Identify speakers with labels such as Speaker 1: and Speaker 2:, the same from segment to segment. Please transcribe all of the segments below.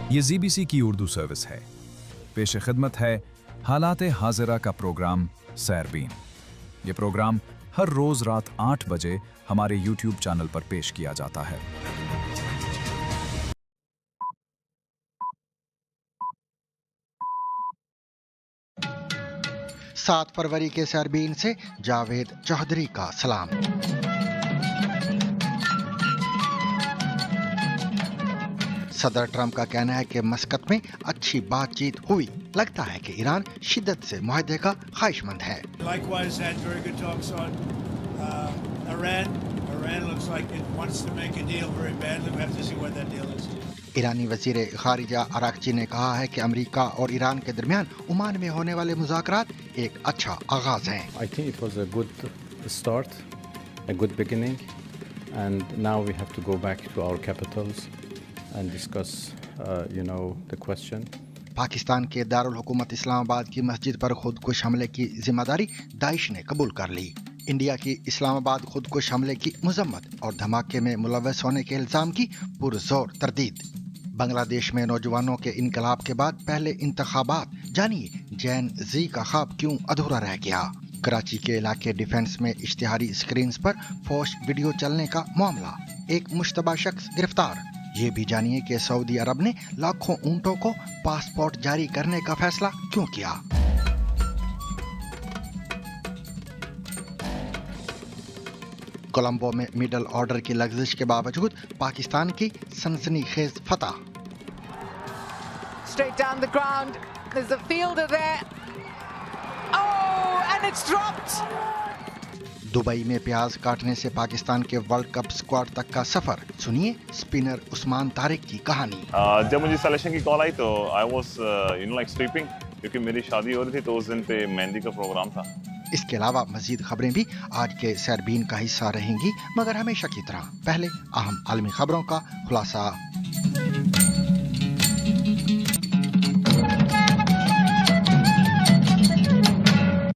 Speaker 1: یہ ZBC کی Urdu service ہے. پیش خدمت ہے حالات حاضرہ کا پروگرام سیربین. یہ پروگرام ہر روز رات 8 بجے ہمارے YouTube چینل پر پیش کیا جاتا ہے.
Speaker 2: 7 فروری کے سیربین سے جاوید چودھری کا سلام. صدر ٹرمپ کا کہنا ہے کہ مسقط میں اچھی بات چیت ہوئی. لگتا ہے کہ ایران شدت سے معاہدے کا خواہش مند ہے. ایرانی وزیر خارجہ اراغچی نے کہا ہے کہ امریکہ اور ایران کے درمیان عمان میں ہونے والے مذاکرات ایک اچھا آغاز ہیں.
Speaker 3: I think it was a good start, a good beginning, and now we have to go back to our capitals and discuss, the question.
Speaker 2: Pakistan کے دارالحکومت اسلام آباد کی مسجد پر خودکش حملے کی ذمہ داری داعش نے قبول کر لی. انڈیا کی اسلام آباد خودکش حملے کی مذمت اور دھماکے میں ملوث ہونے کے الزام کی پرزور تردید. بنگلہ دیش میں نوجوانوں کے انقلاب کے بعد پہلے انتخابات. جانیے جین زی کا خواب کیوں ادھورا رہ گیا. کراچی کے علاقے ڈیفنس میں اشتہاری اسکرینز پر فوش ویڈیو چلنے کا معاملہ. ایک مشتبہ شخص گرفتار. یہ بھی جانیے کہ سعودی عرب نے لاکھوں اونٹوں کو پاسپورٹ جاری کرنے کا فیصلہ کیوں کیا. کولمبو میں مڈل آرڈر کی لغزش کے باوجود پاکستان کی سنسنی خیز فتح.
Speaker 4: Straight down the ground. There's a fielder there. Oh, and it's dropped.
Speaker 2: Dubai میں پیاز کاٹنے سے پاکستان کے ورلڈ کپ اسکواڈ تک کا سفر. سنیے اسپنر عثمان طارق کی کہانی.
Speaker 5: جب مجھے سلیکشن کی کال آئی تو آئی واز لائک سلیپنگ، کیونکہ میری شادی ہو رہی تھی تو اس دن پہ مہندی کا پروگرام تھا.
Speaker 2: اس کے علاوہ مزید خبریں بھی آج کے سیربین کا حصہ رہیں گی، مگر ہمیشہ کی طرح پہلے اہم عالمی خبروں کا خلاصہ.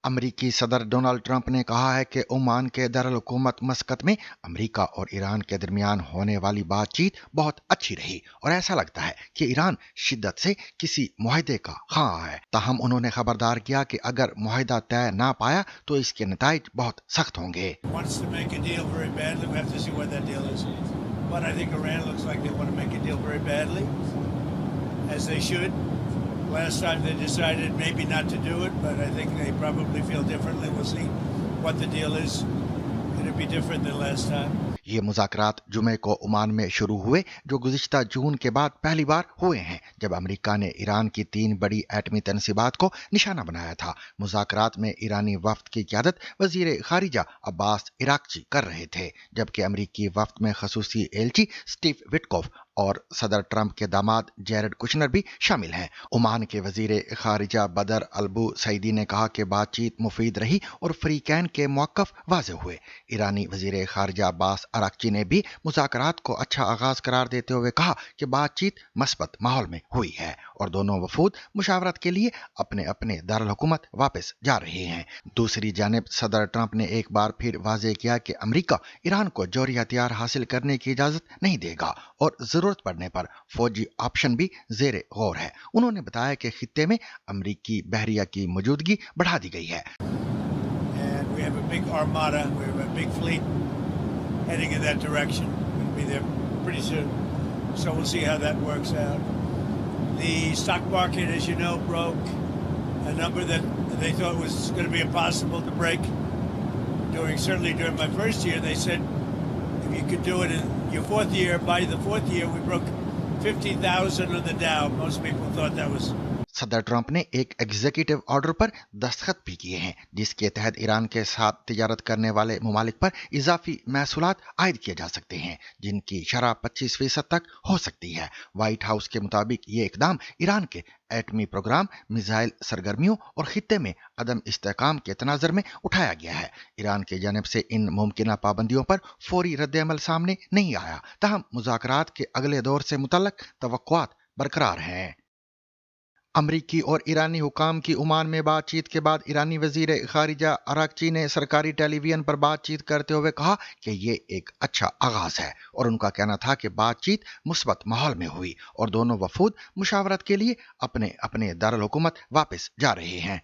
Speaker 2: امریکی صدر ڈونلڈ ٹرمپ نے کہا ہے کہ عمان کے دارالحکومت مسقط میں امریکہ اور ایران کے درمیان ہونے والی بات چیت بہت اچھی رہی اور ایسا لگتا ہے کہ ایران شدت سے کسی معاہدے کا خواہاں ہے. تاہم انہوں نے خبردار کیا کہ اگر معاہدہ طے نہ پایا تو اس کے نتائج بہت سخت ہوں گے.
Speaker 6: Last time they decided maybe not to do it, but I think they probably feel differently. We'll see what the deal is. It'll be different than last time.
Speaker 2: یہ مذاکرات جمعے کو عمان میں شروع ہوئے، جو گزشتہ جون کے بعد پہلی بار ہوئے ہیں جب امریکہ نے ایران کی 3 بڑی ایٹمی تنصیبات کو نشانہ بنایا تھا. مذاکرات میں ایرانی وفد کی قیادت وزیر خارجہ عباس اراغچی کر رہے تھے، جبکہ امریکی وفد میں خصوصی ایلچی اسٹیو وٹکوف اور صدر ٹرمپ کے داماد جیرڈ کشنر بھی شامل ہیں. عمان کے وزیر خارجہ بدر البو سعیدی نے کہا کہ بات چیت مفید رہی اور فریقین کے موقف واضح ہوئے. ایرانی وزیر خارجہ عباس اراغچی نے بھی مذاکرات کو اچھا آغاز قرار دیتے ہوئے کہا کہ بات چیت مثبت ماحول میں ہوئی ہے اور دونوں وفود مشاورت کے لیے اپنے اپنے دارالحکومت واپس جا رہے ہیں. دوسری جانب صدر ٹرمپ نے ایک بار پھر واضح کیا کہ امریکہ ایران کو جوہری ہتھیار حاصل کرنے کی اجازت نہیں دے گا اور ضرورت پڑنے پر فوجی آپشن بھی زیر غور ہے. انہوں نے بتایا کہ خطے میں امریکی بحریہ کی موجودگی بڑھا دی گئی ہے.
Speaker 6: Heading in that direction. We'll be there pretty soon. So we'll see how that works out. The stock market, as you know, broke a number that they thought was going to be impossible to break. Certainly during my first year, they said if you could do it in your 4th year, by the 4th year, we broke 50,000 on the Dow. Most people thought that was...
Speaker 2: صدر Trump نے ایک executive order پر دستخط بھی کیے ہیں جس کے تحت ایران کے ساتھ تجارت کرنے والے ممالک پر اضافی محصولات عائد کیے جا سکتے ہیں جن کی شرح 25% تک ہو سکتی ہے. وائٹ ہاؤس کے مطابق یہ اقدام ایران کے ایٹمی پروگرام، میزائل سرگرمیوں اور خطے میں عدم استحکام کے تناظر میں اٹھایا گیا ہے. ایران کی جانب سے ان ممکنہ پابندیوں پر فوری رد عمل سامنے نہیں آیا، تاہم مذاکرات کے اگلے دور سے متعلق توقعات برقرار ہیں. امریکی اور ایرانی حکام کی عمان میں بات چیت کے بعد ایرانی وزیر خارجہ اراغچی نے سرکاری ٹیلی ویژن پر بات چیت کرتے ہوئے کہا کہ یہ ایک اچھا آغاز ہے، اور ان کا کہنا تھا کہ بات چیت مثبت ماحول میں ہوئی اور دونوں وفود مشاورت کے لیے اپنے اپنے دارالحکومت واپس جا رہے ہیں۔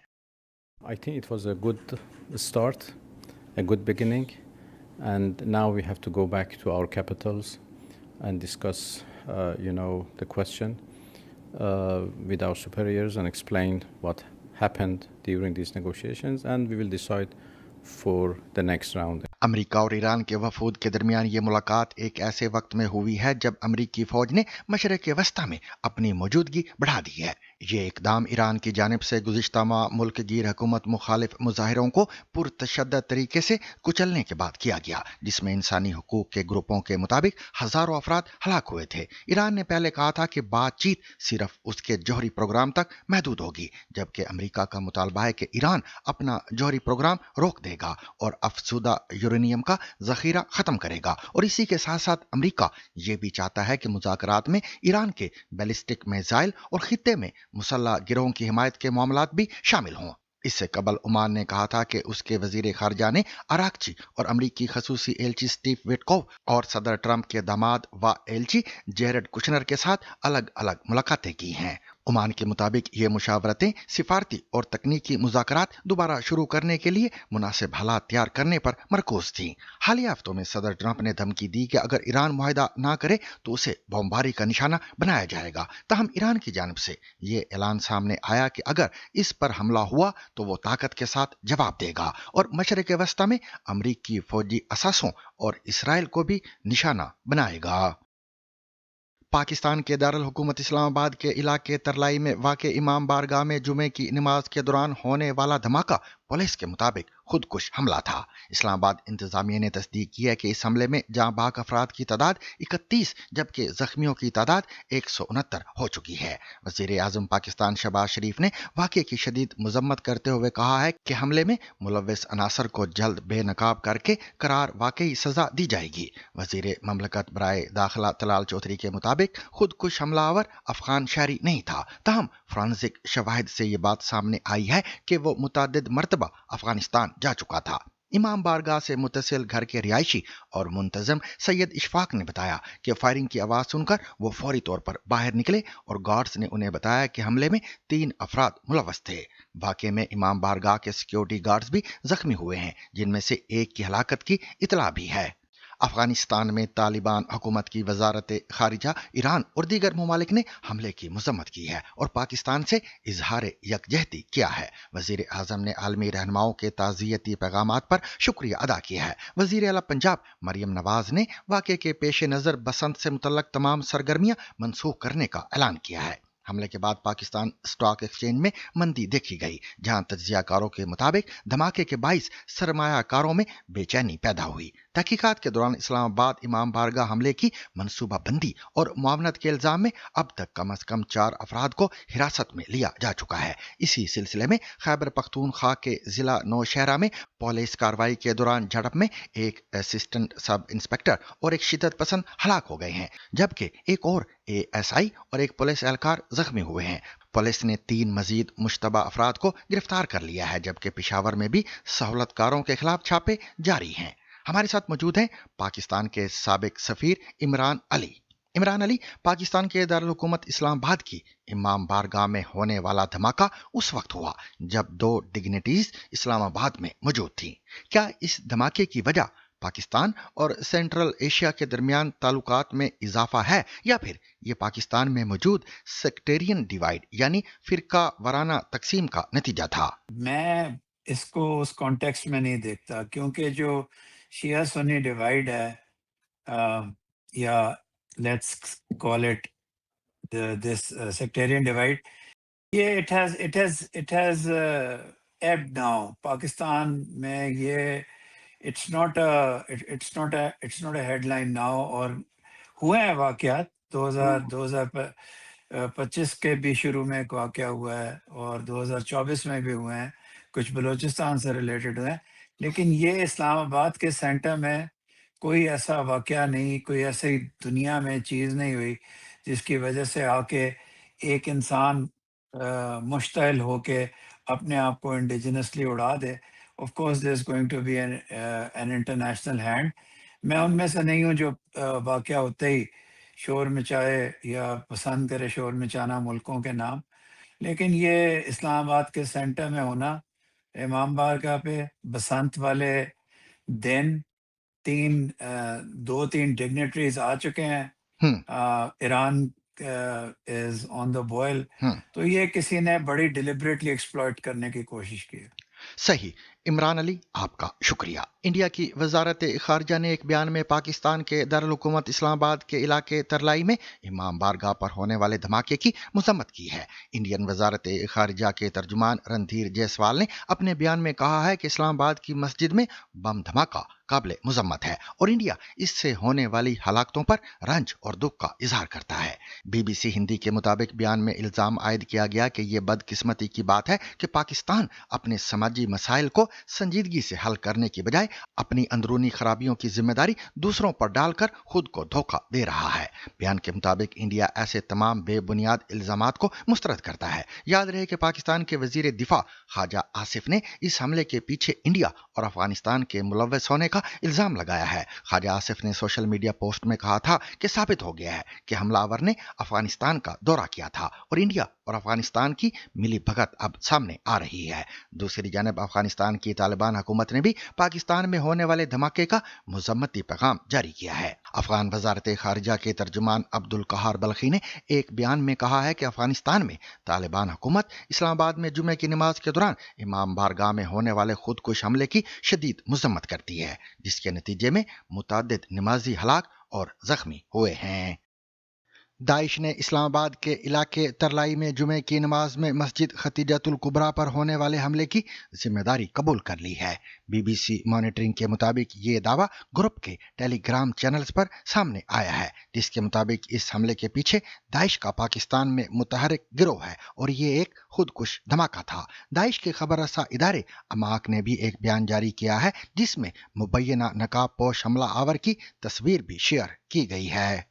Speaker 3: I think it was a good start, a good beginning, and now we have to go back to our capitals and discuss, the question with our superiors and explain what happened during these negotiations, and we will decide for the next round.
Speaker 2: امریکہ اور ایران کے وفود کے درمیان یہ ملاقات ایک ایسے وقت میں ہوئی ہے جب امریکی فوج نے مشرق وسطی میں اپنی موجودگی بڑھا دی ہے۔ یہ اقدام ایران کی جانب سے گزشتہ ماہ ملک گیر حکومت مخالف مظاہروں کو پرتشدد طریقے سے کچلنے کے بعد کیا گیا، جس میں انسانی حقوق کے گروپوں کے مطابق ہزاروں افراد ہلاک ہوئے تھے۔ ایران نے پہلے کہا تھا کہ بات چیت صرف اس کے جوہری پروگرام تک محدود ہوگی، جبکہ امریکہ کا مطالبہ ہے کہ ایران اپنا جوہری پروگرام روک دے گا اور افزودہ یورینیم کا ذخیرہ ختم کرے گا، اور اسی کے ساتھ ساتھ امریکہ یہ بھی چاہتا ہے کہ مذاکرات میں ایران کے بیلسٹک میزائل اور خطے میں مسلح گروہوں کی حمایت کے معاملات بھی شامل ہوں۔ اس سے قبل عمان نے کہا تھا کہ اس کے وزیر خارجہ نے اراغچی اور امریکی خصوصی ایلچی سٹیو وٹکوف اور صدر ٹرمپ کے داماد و ایلچی جیرڈ کشنر کے ساتھ الگ الگ ملاقاتیں کی ہیں۔ عمان کے مطابق یہ مشاورتیں سفارتی اور تکنیکی مذاکرات دوبارہ شروع کرنے کے لیے مناسب حالات تیار کرنے پر مرکوز تھیں۔ حالیہ ہفتوں میں صدر ٹرمپ نے دھمکی دی کہ اگر ایران معاہدہ نہ کرے تو اسے بمباری کا نشانہ بنایا جائے گا۔ تاہم ایران کی جانب سے یہ اعلان سامنے آیا کہ اگر اس پر حملہ ہوا تو وہ طاقت کے ساتھ جواب دے گا اور مشرق وسطی میں امریکی فوجی اثاثوں اور اسرائیل کو بھی نشانہ بنائے گا۔ پاکستان کے دارالحکومت اسلام آباد کے علاقے ترلائی میں واقع امام بارگاہ میں جمعے کی نماز کے دوران ہونے والا دھماکہ پولیس کے مطابق خودکش حملہ تھا۔ اسلام آباد انتظامیہ نے تصدیق کی ہے کہ اس حملے میں جاں بحق افراد کی تعداد 31 جبکہ زخمیوں کی تعداد 169 ہو چکی ہے۔ وزیر اعظم پاکستان شہباز شریف نے واقعے کی شدید مذمت کرتے ہوئے کہا ہے کہ حملے میں ملوث عناصر کو جلد بے نقاب کر کے قرار واقعی سزا دی جائے گی۔ وزیر مملکت برائے داخلہ طلال چودھری کے مطابق خودکش حملہ آور افغان شہری نہیں تھا، تاہم فرانسک شواہد سے یہ بات سامنے آئی ہے کہ وہ متعدد مرتبہ افغانستان جا چکا تھا۔ امام بارگاہ سے متصل گھر کے رہائشی اور منتظم سید اشفاق نے بتایا کہ فائرنگ کی آواز سن کر وہ فوری طور پر باہر نکلے اور گارڈز نے انہیں بتایا کہ حملے میں 3 افراد ملوث تھے۔ واقعے میں امام بارگاہ کے سیکیورٹی گارڈز بھی زخمی ہوئے ہیں، جن میں سے ایک کی ہلاکت کی اطلاع بھی ہے۔ افغانستان میں طالبان حکومت کی وزارت خارجہ ایران اور دیگر ممالک نے حملے کی مذمت کی ہے اور پاکستان سے اظہار یکجہتی کیا ہے۔ وزیر اعظم نے عالمی رہنماؤں کے تعزیتی پیغامات پر شکریہ ادا کیا ہے۔ وزیر اعلیٰ پنجاب مریم نواز نے واقعے کے پیش نظر بسنت سے متعلق تمام سرگرمیاں منسوخ کرنے کا اعلان کیا ہے۔ حملے کے بعد پاکستان اسٹاک ایکسچینج میں مندی دیکھی گئی، جہاں تجزیہ کاروں کے مطابق دھماکے کے باعث سرمایہ کاروں میں بے چینی پیدا ہوئی۔ تحقیقات کے دوران اسلام آباد امام بارگاہ حملے کی منصوبہ بندی اور معاونت کے الزام میں اب تک کم از کم 4 افراد کو حراست میں لیا جا چکا ہے۔ اسی سلسلے میں خیبر پختونخوا کے ضلع نوشہرہ میں پولیس کارروائی کے دوران جھڑپ میں ایک اسسٹنٹ سب انسپکٹر اور ایک شدت پسند ہلاک ہو گئے ہیں، جبکہ ایک اور ASI اور ایک پولیس اہلکار زخمی ہوئے ہیں۔ پولیس نے 3 مزید مشتبہ افراد کو گرفتار کر لیا ہے، جبکہ پشاور میں بھی سہولت کاروں کے خلاف چھاپے جاری ہیں۔ ہمارے ساتھ موجود ہیں پاکستان کے سابق سفیر عمران علی۔ عمران علی، پاکستان کے دارالحکومت اسلام آباد کی امام بارگاہ میں ہونے والا دھماکہ اس وقت ہوا جب 2 ڈگنیٹیز اسلام آباد میں موجود تھیں۔ کیا اس دھماکے کی وجہ پاکستان اور سینٹرل ایشیا کے درمیان تعلقات میں اضافہ ہے، یا پھر یہ پاکستان میں موجود سیکٹیرین ڈیوائیڈ یعنی فرقہ وارانہ تقسیم کا نتیجہ تھا؟
Speaker 6: میں اس کو اس کانٹیکسٹ میں نہیں دیکھتا، کیونکہ جو شیعہ سنی ڈیوائڈ ہے، یا let's call it this sectarian divide, یہ it has ebbed now Pakistan میں۔ یہ it's not a headline now, اور ہوئے ہیں واقعات 2025 کے بھی شروع میں ایک واقعہ ہوا ہے اور 2024 میں بھی ہوئے ہیں، کچھ بلوچستان سے ریلیٹڈ ہوئے ہیں، لیکن یہ اسلام آباد کے سینٹر میں کوئی ایسا واقعہ نہیں، کوئی ایسی دنیا میں چیز نہیں ہوئی جس کی وجہ سے آ کے ایک انسان مشتعل ہو کے اپنے آپ کو انڈیجنسلی اڑا دے. Of course there is going to be an international hand. میں ان میں سے نہیں ہوں جو واقعہ ہوتے ہی شور مچائے یا پسند کرے شور مچانا ملکوں کے نام. لیکن یہ اسلام آباد کے سینٹر میں ہونا، امام بارگاہ پہ بسنت والے دن دو تین ڈگنیٹریز آ چکے ہیں.
Speaker 2: ہم
Speaker 6: ایران از آن دا بوائل.
Speaker 2: ہم
Speaker 6: تو یہ کسی نے بڑی ڈیلیبریٹلی ایکسپلائٹ کرنے کی کوشش کی ہے.
Speaker 2: صحیح. عمران علی، آپ کا شکریہ. انڈیا کی وزارت خارجہ نے ایک بیان میں پاکستان کے دارالحکومت اسلام آباد کے علاقے ترلائی میں امام بارگاہ پر ہونے والے دھماکے کی مذمت کی ہے. انڈین وزارت خارجہ کے ترجمان رندھیر جیسوال نے اپنے بیان میں کہا ہے کہ اسلام آباد کی مسجد میں بم دھماکہ قابل مذمت ہے اور انڈیا اس سے ہونے والی ہلاکتوں پر رنج اور دکھ کا اظہار کرتا ہے. بی بی سی ہندی کے مطابق بیان میں الزام عائد کیا گیا کہ یہ بدقسمتی کی بات ہے کہ پاکستان اپنے سماجی مسائل کو سنجیدگی سے حل کرنے کی بجائے اپنی اندرونی خرابیوں کی ذمہ داری دوسروں پر ڈال کر خود کو دھوکہ دے رہا ہے. بیان کے مطابق انڈیا ایسے تمام بے بنیاد الزامات کو مسترد کرتا ہے. یاد رہے کہ پاکستان کے وزیر دفاع خواجہ آصف نے اس حملے کے پیچھے انڈیا اور افغانستان کے ملوث ہونے کا الزام لگایا ہے. خواجہ آصف نے سوشل میڈیا پوسٹ میں کہا تھا کہ ثابت ہو گیا ہے کہ حملہ آور نے افغانستان کا دورہ کیا تھا اور انڈیا اور افغانستان کی ملی بھگت اب سامنے آ رہی ہے. دوسری جانب افغانستان کی طالبان حکومت نے بھی پاکستان میں ہونے والے دھماکے کا مذمتی پیغام جاری کیا ہے. افغان وزارت خارجہ کے ترجمان عبدالقہار بلخی نے ایک بیان میں کہا ہے کہ افغانستان میں طالبان حکومت اسلام آباد میں جمعے کی نماز کے دوران امام بارگاہ میں ہونے والے خودکش حملے کی شدید مذمت کرتی ہے، جس کے نتیجے میں متعدد نمازی ہلاک اور زخمی ہوئے ہیں. داعش نے اسلام آباد کے علاقے ترلائی میں جمعے کی نماز میں مسجد ختیجۃ الکبریٰ پر ہونے والے حملے کی ذمہ داری قبول کر لی ہے. بی بی سی مانیٹرنگ کے مطابق یہ دعویٰ گروپ کے ٹیلی گرام چینلز پر سامنے آیا ہے، جس کے مطابق اس حملے کے پیچھے داعش کا پاکستان میں متحرک گروہ ہے اور یہ ایک خودکش دھماکہ تھا. داعش کے خبر رساں ادارے اماک نے بھی ایک بیان جاری کیا ہے جس میں مبینہ نقاب پوش حملہ آور کی تصویر بھی شیئر کی گئی ہے.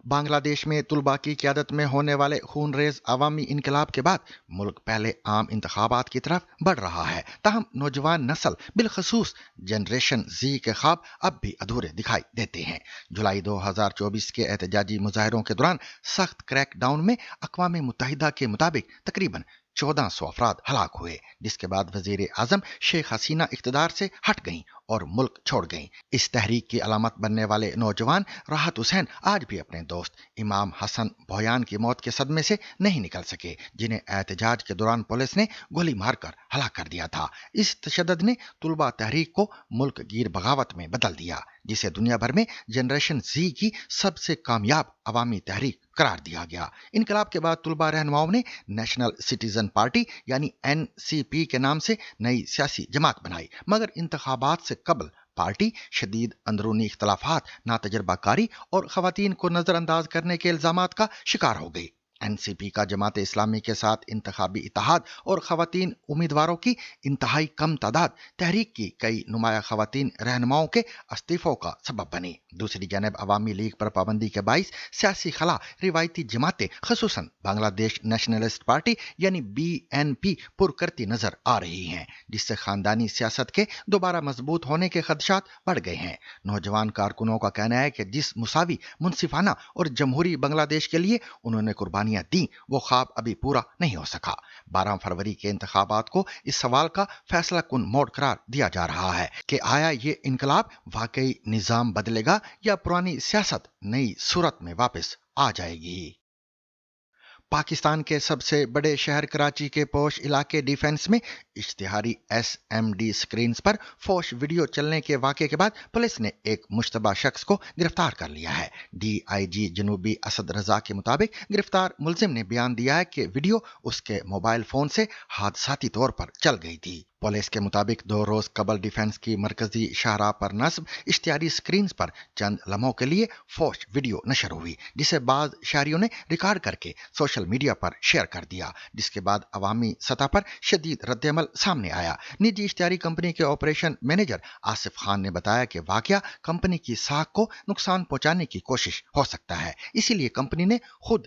Speaker 2: بنگلہ دیش میں طلباء کی قیادت میں ہونے والے خون ریز عوامی انقلاب کے بعد ملک پہلے عام انتخابات کی طرف بڑھ رہا ہے. تاہم نوجوان نسل بالخصوص جنریشن زی کے خواب اب بھی ادھورے دکھائی دیتے ہیں. جولائی 2024 کے احتجاجی مظاہروں کے دوران سخت کریک ڈاؤن میں اقوام متحدہ کے مطابق تقریباً 1400 افراد ہلاک ہوئے، جس کے بعد وزیر اعظم شیخ حسینہ اقتدار سے ہٹ گئیں اور ملک چھوڑ گئیں. اس تحریک کی علامت بننے والے نوجوان راحت حسین آج بھی اپنے دوست امام حسن بھویان کی موت کے صدمے سے نہیں نکل سکے، جنہیں احتجاج کے دوران پولیس نے گولی مار کر ہلاک کر دیا تھا. اس تشدد نے طلباء تحریک کو ملک گیر بغاوت میں بدل دیا، جسے دنیا بھر میں جنریشن زی کی سب سے کامیاب عوامی تحریک قرار دیا گیا. انقلاب کے بعد طلباء رہنماؤں نے نیشنل سٹیزن پارٹی یعنی NCP کے نام سے نئی سیاسی جماعت بنائی، مگر انتخابات سے قبل پارٹی شدید اندرونی اختلافات، ناتجربہ کاری اور خواتین کو نظر انداز کرنے کے الزامات کا شکار ہو گئی. NCP کا جماعت اسلامی کے ساتھ انتخابی اتحاد اور خواتین امیدواروں کی انتہائی کم تعداد تحریک کی کئی نمایاں خواتین رہنماؤں کے استعفوں کا سبب بنی. دوسری جانب عوامی لیگ پر پابندی کے باعث سیاسی خلا روایتی جماعتیں خصوصاً بنگلہ دیش نیشنلسٹ پارٹی یعنی BNP پر کرتی نظر آ رہی ہیں، جس سے خاندانی سیاست کے دوبارہ مضبوط ہونے کے خدشات بڑھ گئے ہیں. نوجوان کارکنوں کا کہنا ہے کہ جس مساوی، منصفانہ اور جمہوری بنگلہ دیش کے لیے انہوں نے قربانیاں دیں وہ خواب ابھی پورا نہیں ہو سکا. 12 فروری کے انتخابات کو اس سوال کا فیصلہ کن موڑ قرار دیا جا رہا ہے کہ آیا یہ انقلاب واقعی نظام بدلے گا یا پرانی سیاست نئی صورت میں واپس آ جائے گی. پاکستان کے سب سے بڑے شہر کراچی کے پوش علاقے ڈیفنس میں اشتہاری SMD سکرینز پر فوش ویڈیو چلنے کے واقعے کے بعد پولیس نے ایک مشتبہ شخص کو گرفتار کر لیا ہے. DIG جنوبی اسد رضا کے مطابق گرفتار ملزم نے بیان دیا ہے کہ ویڈیو اس کے موبائل فون سے حادثاتی طور پر چل گئی تھی. پولیس کے مطابق 2 روز قبل ڈیفنس کی مرکزی شاہراہ پر نصب اشتہاری سکرینز پر چند لمحوں کے لیے فوش ویڈیو نشر ہوئی، جسے بعض شہریوں نے ریکارڈ کر کے سوشل میڈیا پر شیئر کر دیا، جس کے بعد عوامی سطح پر شدید رد عمل سامنے آیا. نجی اشتہاری کمپنی کے آپریشن مینیجر آصف خان نے بتایا کہ واقعہ کمپنی کی ساکھ کو نقصان پہنچانے کی کوشش ہو سکتا ہے، اسی لیے کمپنی نے خود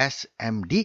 Speaker 2: SMD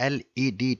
Speaker 2: LED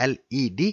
Speaker 2: LED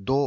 Speaker 2: 2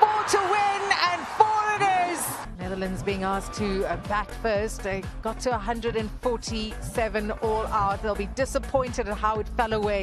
Speaker 4: 4 to win and 4 it is. Netherlands being asked to bat first. They got to 147 all out. They'll be disappointed at how it fell away.